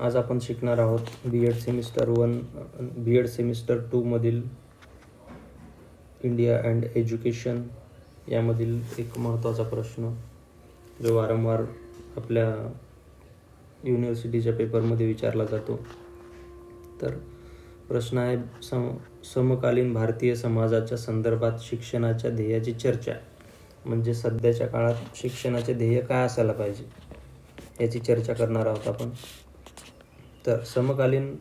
आज आपण शिकणार आहोत बी.एड सेमिस्टर 1 बी.एड सेमिस्टर 2 मधील इंडिया अँड एज्युकेशन यामधील एक महत्त्वाचा प्रश्न जो वारंवार आपल्या युनिव्हर्सिटीच्या पेपरमध्ये विचारला जातो. तर प्रश्न आहे समकालीन भारतीय समाजाच्या संदर्भात शिक्षणाच्या ध्येयाची चर्चा. म्हणजे सध्याच्या काळात शिक्षणाचे ध्येय काय असायला पाहिजे याची चर्चा करणार आहोत आपण. तर समकालीन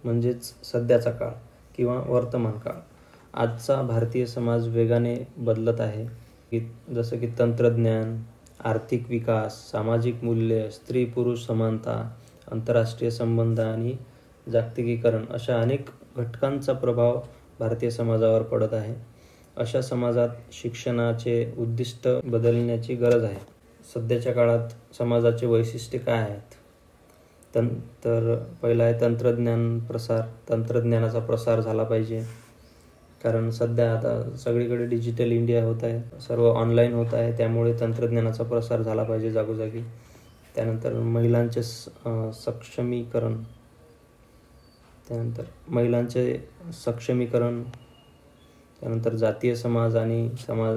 म्हणजेच सध्याचा काळ किंवा वर्तमान काळ. आजचा भारतीय समाज वेगाने बदलत आहे. जसं की तंत्रज्ञान, आर्थिक विकास, सामाजिक मूल्य, स्त्री पुरुष समानता, आंतरराष्ट्रीय संबंध आणि जागतिकीकरण अशा अनेक घटकांचा प्रभाव भारतीय समाजावर पडत आहे. अशा समाजात शिक्षणाचे उद्दिष्ट बदलण्याची गरज आहे. सध्याच्या काळात समाजाचे वैशिष्ट्य काय आहेत? तर पहिला आहे तंत्रज्ञानाचा प्रसार झाला पाहिजे. कारण सध्या आता सगळीकडे डिजिटल इंडिया होत आहे, सर्व ऑनलाईन होत आहे, त्यामुळे तंत्रज्ञानाचा प्रसार झाला पाहिजे जागोजागी. त्यानंतर महिलांचे सक्षमीकरण, त्यानंतर जातीय समाज आणि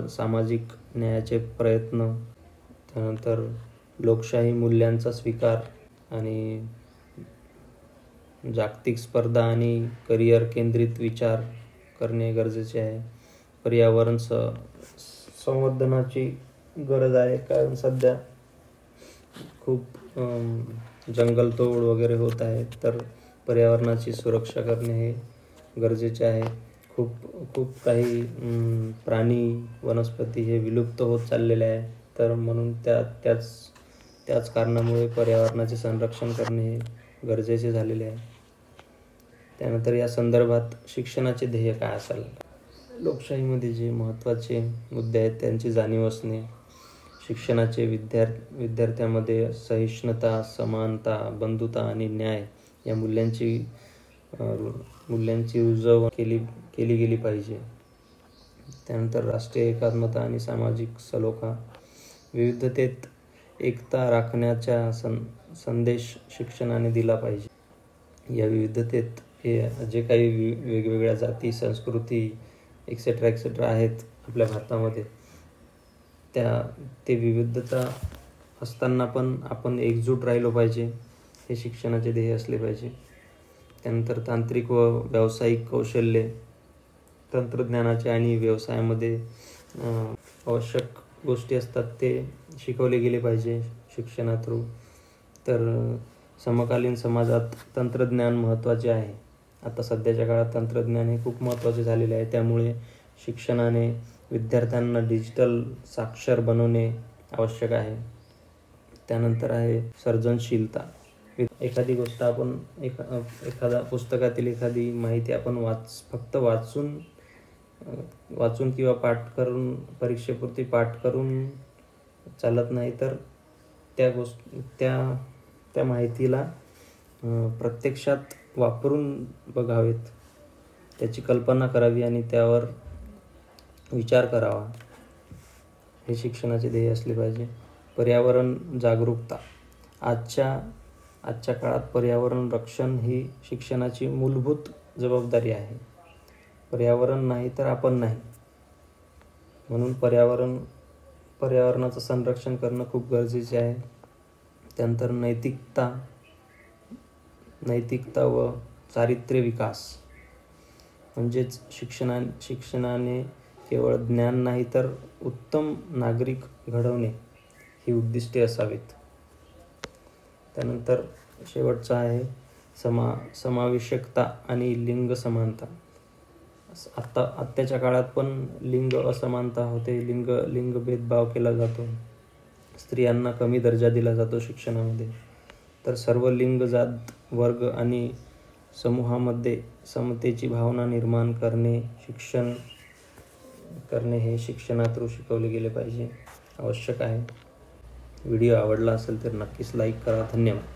सामाजिक न्यायाचे प्रयत्न, त्यानंतर लोकशाही मूल्यांचा स्वीकार आणि जागतिक स्पर्धा आणि करिअर केंद्रित विचार करणे गरजेचे आहे. पर्यावरण संवर्धनाची गरज आहे, कारण सध्या खूप जंगलतोड वगैरे होत आहे, तर पर्यावरणाची सुरक्षा करणे हे गरजेचे आहे. खूप काही प्राणी वनस्पती हे विलुप्त होत चाललेले आहे, तर म्हणून त्याच कारणामुळे पर्यावरणाचे संरक्षण करणे हे गरजेचे झालेले आहे. त्यानंतर या संदर्भात शिक्षणाचे ध्येय काय असाल? लोकशाहीमध्ये जे महत्त्वाचे मुद्दे आहेत त्यांची जाणीव असणे, शिक्षणाचे विद्यार्थ्यांमध्ये सहिष्णुता, समानता, बंधुता आणि न्याय या मूल्यांची उजळण केली गेली पाहिजे. त्यानंतर राष्ट्रीय एकात्मता आणि सामाजिक सलोखा, विविधतेत एकता राखण्याचा संदेश शिक्षणाने दिला पाहिजे. या विविधतेत जे काही वेगवेगळ्या जाती, संस्कृती एक्सेट्रा आहेत आपल्या भारतामध्ये, ते विविधता असताना पण आपण एकजूट राहिलो पाहिजे, हे शिक्षणाचे ध्येय असले पाहिजे. त्यानंतर तांत्रिक व व्यावसायिक कौशल्ये, तंत्रज्ञानाचे आणि व्यवसायामध्ये आवश्यक गोष्टी असतात ते शिकवले गेले पाहिजे शिक्षणा थ्रू. तर समकालीन समाजात तंत्रज्ञान महत्त्वाचे आहे. आता सध्याच्या काळात तंत्रज्ञान हे खूप महत्त्वाचे झालेले आहे, त्यामुळे शिक्षणाने विद्यार्थ्यांना डिजिटल साक्षर बनवणे आवश्यक आहे. त्यानंतर आहे सर्जनशीलता. एखादी गोष्ट आपण एखादा पुस्तकातील एखादी माहिती आपण फक्त वाचून किंवा पाठ करून परीक्षेपुरती पाठ करून चालत नाही, तर त्या माहितीला प्रत्यक्षात वापरून बघावेत, त्याची कल्पना करावी आणि त्यावर विचार करावा, हे शिक्षणाचे ध्येय असले पाहिजे. पर्यावरण जागरूकता. आजच्या काळात पर्यावरण रक्षण ही शिक्षणाची मूलभूत जबाबदारी आहे. पर्यावरण नाही तर आपण नाही, म्हणून पर्यावरणाचं संरक्षण करणं खूप गरजेचे आहे. त्यानंतर नैतिकता व चारित्र्य विकास. म्हणजेच शिक्षणाने केवळ ज्ञान नाही तर उत्तम नागरिक घडवणे ही उद्दिष्टे असावीत. त्यानंतर शेवटचा आहे समावेशकता आणि लिंग समानता. आत्ताच्या काळात पण लिंग असमानता होते, लिंग भेदभाव केला जातो, स्त्रियांना कमी दर्जा दिला जातो शिक्षणामध्ये. तर सर्व लिंग, जात, वर्ग आणि समूहामध्ये समतेची भावना निर्माण करणे हे शिक्षणातून शिकवले गेले पाहिजे, आवश्यक आहे. व्हिडिओ आवडला असेल तर नक्कीच लाईक करा. धन्यवाद.